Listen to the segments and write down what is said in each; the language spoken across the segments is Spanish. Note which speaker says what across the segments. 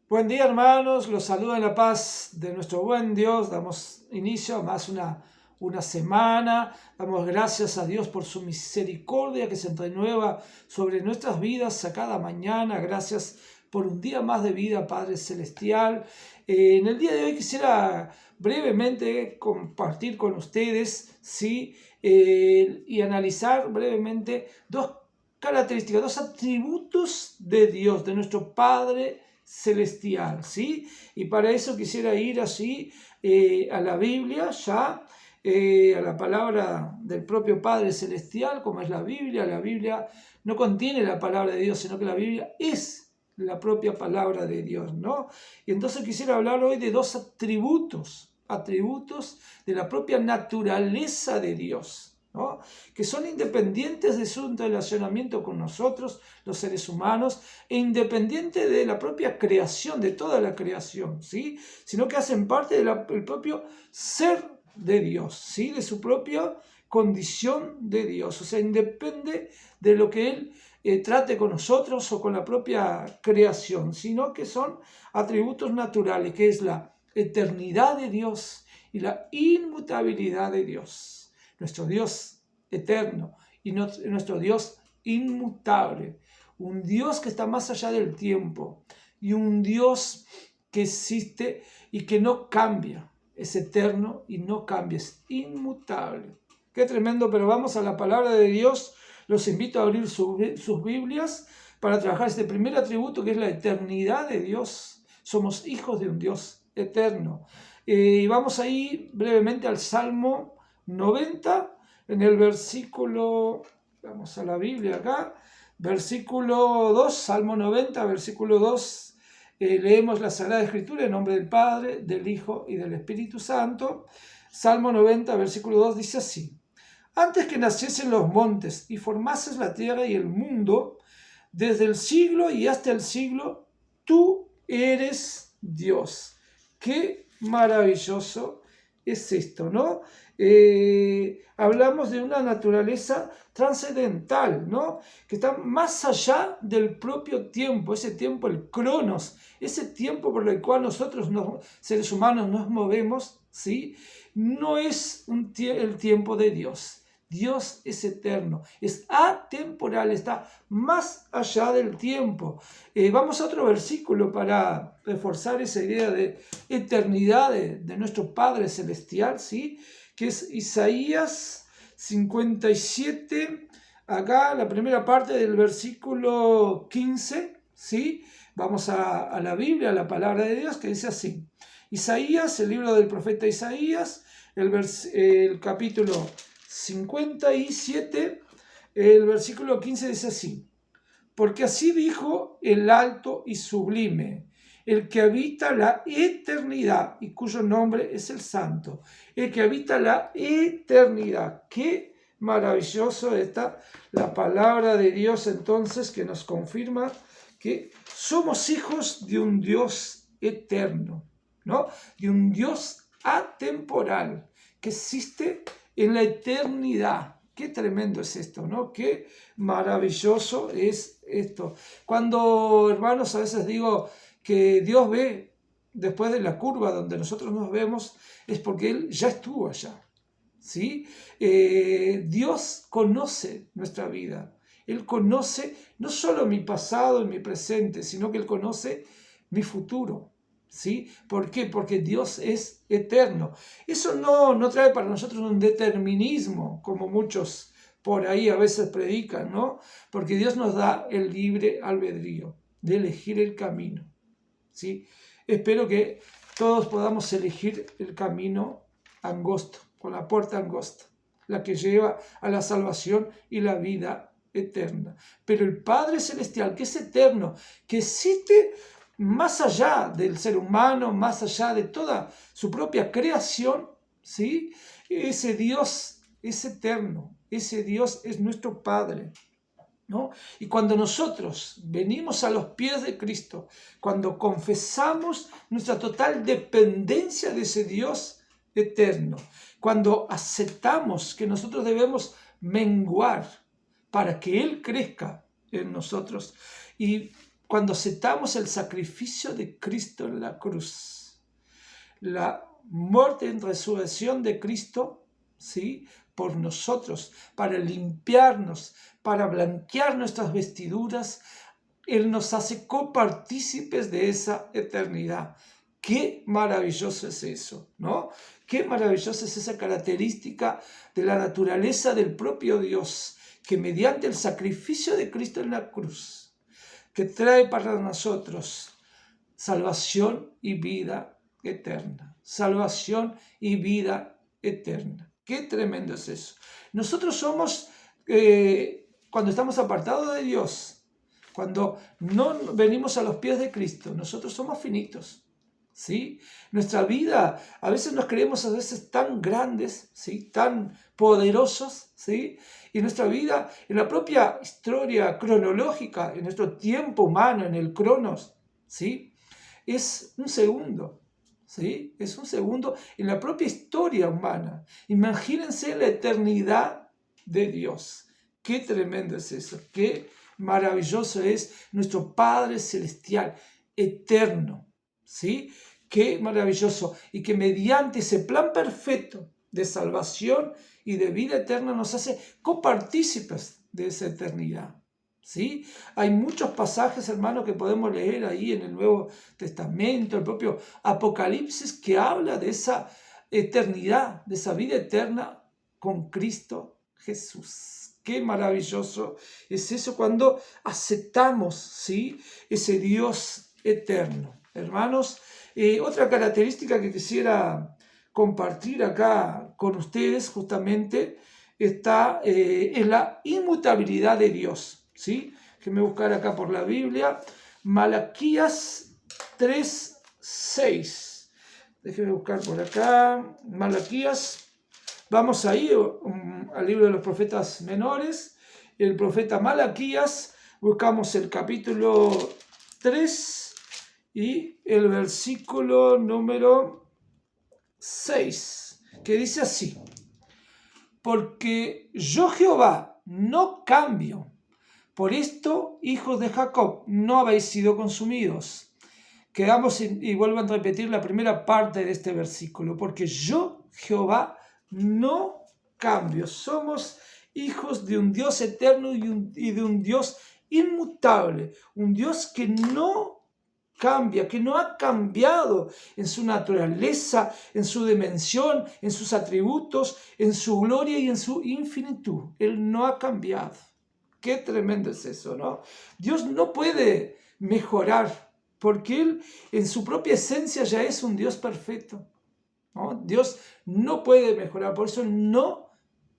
Speaker 1: Buen día, hermanos, los saluda en la paz de nuestro buen Dios. Damos inicio a más una semana. Damos gracias a Dios por su misericordia que se renueva sobre nuestras vidas a cada mañana. Gracias por un día más de vida, Padre Celestial. En el día de hoy quisiera brevemente compartir con ustedes, ¿sí? Y analizar brevemente dos características, dos atributos de Dios, de nuestro Padre Celestial, ¿sí? Y para eso quisiera ir así a la Biblia, ya a la palabra del propio Padre Celestial, como es la Biblia. La Biblia no contiene la palabra de Dios, sino que la Biblia es la propia palabra de Dios, ¿no? Y entonces quisiera hablar hoy de dos atributos de la propia naturaleza de Dios, ¿no? Que son independientes de su relacionamiento con nosotros, los seres humanos, e independiente de la propia creación, de toda la creación, ¿sí? Sino que hacen parte del propio ser de Dios, ¿sí? De su propia condición de Dios. O sea, independe de lo que Él trate con nosotros o con la propia creación, sino que son atributos naturales, que es la eternidad de Dios y la inmutabilidad de Dios. Nuestro Dios eterno y nuestro Dios inmutable. Un Dios que está más allá del tiempo y un Dios que existe y que no cambia. Es eterno y no cambia, es inmutable. Qué tremendo, pero vamos a la palabra de Dios. Los invito a abrir sus Biblias para trabajar este primer atributo que es la eternidad de Dios. Somos hijos de un Dios eterno. Y vamos ahí brevemente al Salmo 90, en el versículo, vamos a la Biblia acá, versículo 2, Salmo 90, versículo 2. Leemos la Sagrada Escritura en nombre del Padre, del Hijo y del Espíritu Santo. Salmo 90, versículo 2 dice así: Antes que naciesen los montes y formases la tierra y el mundo, desde el siglo y hasta el siglo, tú eres Dios. Qué maravilloso es esto, ¿no? Hablamos de una naturaleza trascendental, ¿no? Que está más allá del propio tiempo, ese tiempo, el cronos, ese tiempo por el cual nosotros, seres humanos, nos movemos, ¿sí? No es el tiempo de Dios. Dios es eterno, es atemporal, está más allá del tiempo. Vamos a otro versículo para reforzar esa idea de eternidad de nuestro Padre Celestial, ¿sí? Que es Isaías 57, acá la primera parte del versículo 15, ¿sí? Vamos a la Biblia, a la palabra de Dios, que dice así. Isaías, el libro del profeta Isaías, el capítulo 57, el versículo 15 dice así: Porque así dijo el alto y sublime, el que habita la eternidad y cuyo nombre es el Santo, el que habita la eternidad. Qué maravilloso está la palabra de Dios entonces, que nos confirma que somos hijos de un Dios eterno, ¿no? De un Dios atemporal que existe en la eternidad. Qué tremendo es esto, ¿no? Qué maravilloso es esto. Cuando, hermanos, a veces digo que Dios ve después de la curva donde nosotros nos vemos, es porque Él ya estuvo allá, ¿sí? Dios conoce nuestra vida. Él conoce no solo mi pasado y mi presente, sino que Él conoce mi futuro, ¿sí? ¿Por qué? Porque Dios es eterno. Eso no trae para nosotros un determinismo, como muchos por ahí a veces predican, ¿no? Porque Dios nos da el libre albedrío de elegir el camino, ¿sí? Espero que todos podamos elegir el camino angosto, con la puerta angosta, la que lleva a la salvación y la vida eterna. Pero el Padre Celestial, que es eterno, que existe más allá del ser humano, más allá de toda su propia creación, ¿sí? Ese Dios es eterno, ese Dios es nuestro Padre, ¿no? Y cuando nosotros venimos a los pies de Cristo, cuando confesamos nuestra total dependencia de ese Dios eterno, cuando aceptamos que nosotros debemos menguar para que Él crezca en nosotros y cuando aceptamos el sacrificio de Cristo en la cruz, la muerte y resurrección de Cristo, ¿sí?, por nosotros, para limpiarnos, para blanquear nuestras vestiduras, Él nos hace copartícipes de esa eternidad. Qué maravilloso es eso, ¿no? Qué maravillosa es esa característica de la naturaleza del propio Dios, que mediante el sacrificio de Cristo en la cruz, que trae para nosotros salvación y vida eterna. Salvación y vida eterna. Qué tremendo es eso. Nosotros somos, cuando estamos apartados de Dios, cuando no venimos a los pies de Cristo, nosotros somos finitos, ¿sí? Nuestra vida, a veces nos creemos tan grandes, ¿sí?, tan poderosos, ¿sí? Y nuestra vida, en la propia historia cronológica, en nuestro tiempo humano, en el cronos, ¿sí?, es un segundo, ¿sí? Es un segundo en la propia historia humana. Imagínense la eternidad de Dios. Qué tremendo es eso, qué maravilloso es nuestro Padre Celestial, eterno, ¿sí? Qué maravilloso. Y que mediante ese plan perfecto de salvación y de vida eterna nos hace copartícipes de esa eternidad, ¿sí? Hay muchos pasajes, hermanos, que podemos leer ahí en el Nuevo Testamento, el propio Apocalipsis, que habla de esa eternidad, de esa vida eterna con Cristo Jesús. Qué maravilloso es eso cuando aceptamos, ¿sí?, ese Dios eterno. Hermanos, otra característica que quisiera compartir acá con ustedes justamente está en la inmutabilidad de Dios, ¿sí? Déjenme buscar acá por la Biblia, Malaquías 3:6. Déjenme buscar por acá, Malaquías. Vamos ahí al libro de los profetas menores, el profeta Malaquías. Buscamos el capítulo 3 y el versículo número 6, que dice así: porque yo Jehová no cambio. Por esto, hijos de Jacob, no habéis sido consumidos. Quedamos y vuelvo a repetir la primera parte de este versículo. Porque yo Jehová no cambio. Somos hijos de un Dios eterno y de un Dios inmutable. Un Dios que no cambia, que no ha cambiado en su naturaleza, en su dimensión, en sus atributos, en su gloria y en su infinitud. Él no ha cambiado. Qué tremendo es eso, ¿no? Dios no puede mejorar porque Él en su propia esencia ya es un Dios perfecto, ¿no? Dios no puede mejorar, por eso no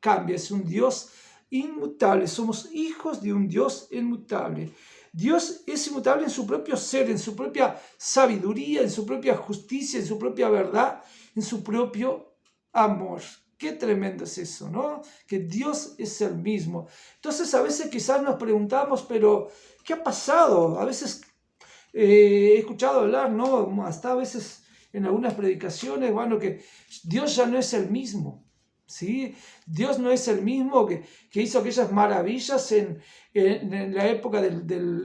Speaker 1: cambia, es un Dios inmutable. Somos hijos de un Dios inmutable. Dios es inmutable en su propio ser, en su propia sabiduría, en su propia justicia, en su propia verdad, en su propio amor. Qué tremendo es eso, ¿no? Que Dios es el mismo. Entonces a veces quizás nos preguntamos, pero ¿qué ha pasado? A veces he escuchado hablar, ¿no? Hasta a veces en algunas predicaciones, bueno, que Dios ya no es el mismo, ¿sí? Dios no es el mismo que hizo aquellas maravillas en la época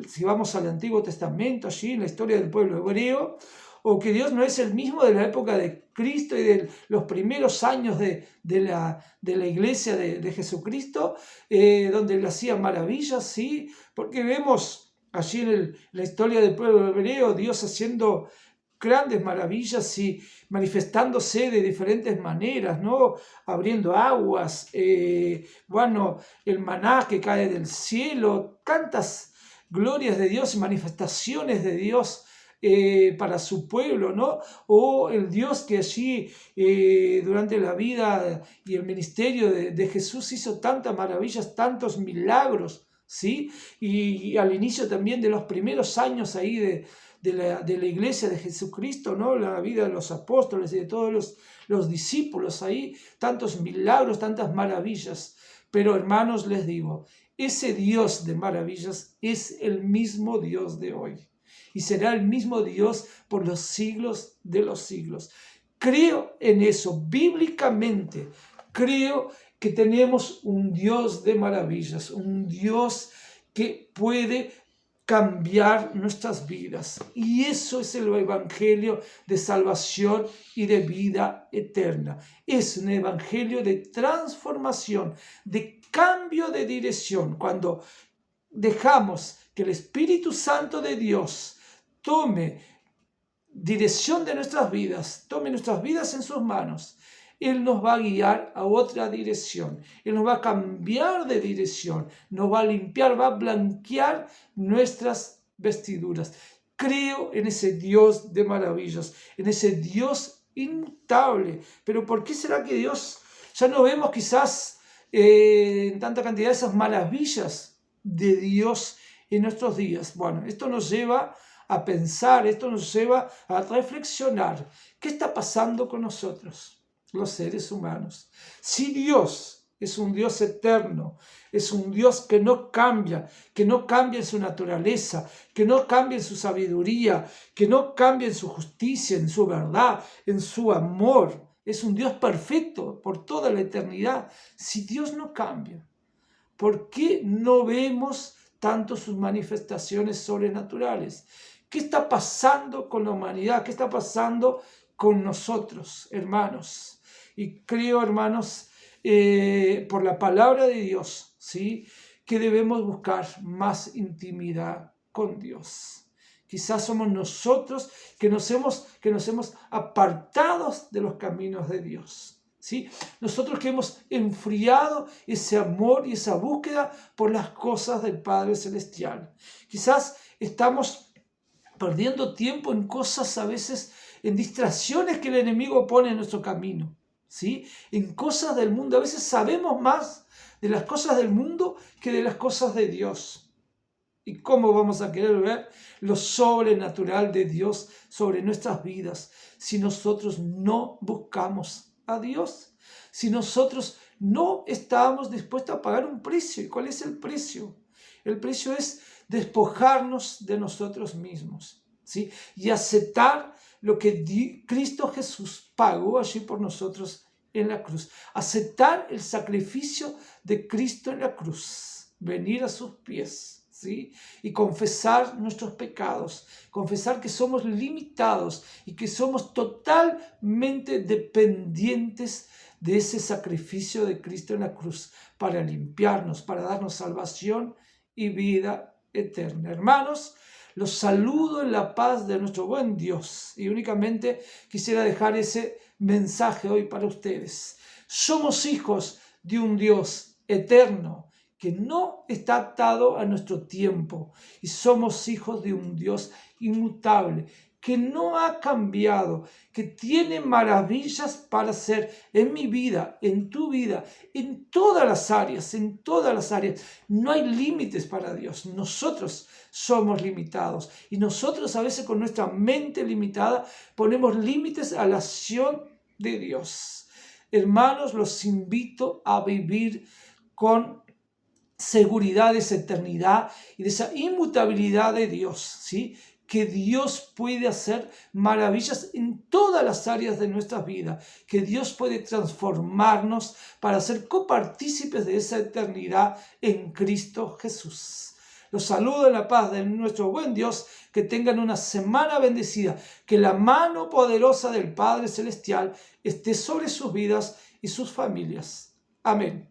Speaker 1: si vamos al Antiguo Testamento, allí en la historia del pueblo hebreo, o que Dios no es el mismo de la época de Cristo y de los primeros años de la iglesia de Jesucristo, donde Él hacía maravillas, ¿sí? Porque vemos allí en la historia del pueblo hebreo Dios haciendo grandes maravillas y manifestándose de diferentes maneras, ¿no? Abriendo aguas, bueno, el maná que cae del cielo, tantas glorias de Dios y manifestaciones de Dios para su pueblo, ¿no? O el Dios que allí durante la vida y el ministerio de Jesús hizo tantas maravillas, tantos milagros, ¿sí? Y al inicio también de los primeros años ahí de la iglesia de Jesucristo, ¿no? La vida de los apóstoles y de todos los discípulos ahí, tantos milagros, tantas maravillas. Pero hermanos, les digo, ese Dios de maravillas es el mismo Dios de hoy y será el mismo Dios por los siglos de los siglos. Creo en eso, bíblicamente, creo que tenemos un Dios de maravillas, un Dios que puede cambiar nuestras vidas. Y eso es el evangelio de salvación y de vida eterna. Es un evangelio de transformación, de cambio de dirección. Cuando dejamos que el Espíritu Santo de Dios tome dirección de nuestras vidas, tome nuestras vidas en sus manos, Él nos va a guiar a otra dirección. Él nos va a cambiar de dirección, nos va a limpiar, va a blanquear nuestras vestiduras. Creo en ese Dios de maravillas, en ese Dios inmutable. Pero ¿por qué será que Dios ya no vemos quizás en tanta cantidad de esas maravillas de Dios en nuestros días? Bueno, esto nos lleva a pensar, esto nos lleva a reflexionar. ¿Qué está pasando con nosotros, los seres humanos? Si Dios es un Dios eterno, es un Dios que no cambia en su naturaleza, que no cambia en su sabiduría, que no cambia en su justicia, en su verdad, en su amor. Es un Dios perfecto por toda la eternidad. Si Dios no cambia, ¿por qué no vemos tanto sus manifestaciones sobrenaturales? ¿Qué está pasando con la humanidad? ¿Qué está pasando con nosotros, hermanos? Y creo, hermanos, por la palabra de Dios, ¿sí?, que debemos buscar más intimidad con Dios. Quizás somos nosotros que nos hemos apartado de los caminos de Dios, ¿sí? Nosotros que hemos enfriado ese amor y esa búsqueda por las cosas del Padre Celestial. Quizás estamos perdiendo tiempo en cosas a veces, en distracciones que el enemigo pone en nuestro camino, ¿sí? En cosas del mundo. A veces sabemos más de las cosas del mundo que de las cosas de Dios. ¿Y cómo vamos a querer ver lo sobrenatural de Dios sobre nuestras vidas si nosotros no buscamos a Dios? Si nosotros no estamos dispuestos a pagar un precio. ¿Y cuál es el precio? El precio es despojarnos de nosotros mismos, ¿sí?, y aceptar lo que Cristo Jesús pagó allí por nosotros en la cruz. Aceptar el sacrificio de Cristo en la cruz. Venir a sus pies, ¿sí?, y confesar nuestros pecados. Confesar que somos limitados y que somos totalmente dependientes de ese sacrificio de Cristo en la cruz para limpiarnos, para darnos salvación y vida eterna. Hermanos, los saludo en la paz de nuestro buen Dios y únicamente quisiera dejar ese mensaje hoy para ustedes. Somos hijos de un Dios eterno que no está atado a nuestro tiempo y somos hijos de un Dios inmutable que no ha cambiado, que tiene maravillas para hacer en mi vida, en tu vida, en todas las áreas, en todas las áreas. No hay límites para Dios. Nosotros somos limitados y nosotros a veces con nuestra mente limitada ponemos límites a la acción de Dios. Hermanos, los invito a vivir con seguridad de esa eternidad y de esa inmutabilidad de Dios, ¿sí?, que Dios puede hacer maravillas en todas las áreas de nuestras vidas, que Dios puede transformarnos para ser copartícipes de esa eternidad en Cristo Jesús. Los saludo en la paz de nuestro buen Dios, que tengan una semana bendecida, que la mano poderosa del Padre Celestial esté sobre sus vidas y sus familias. Amén.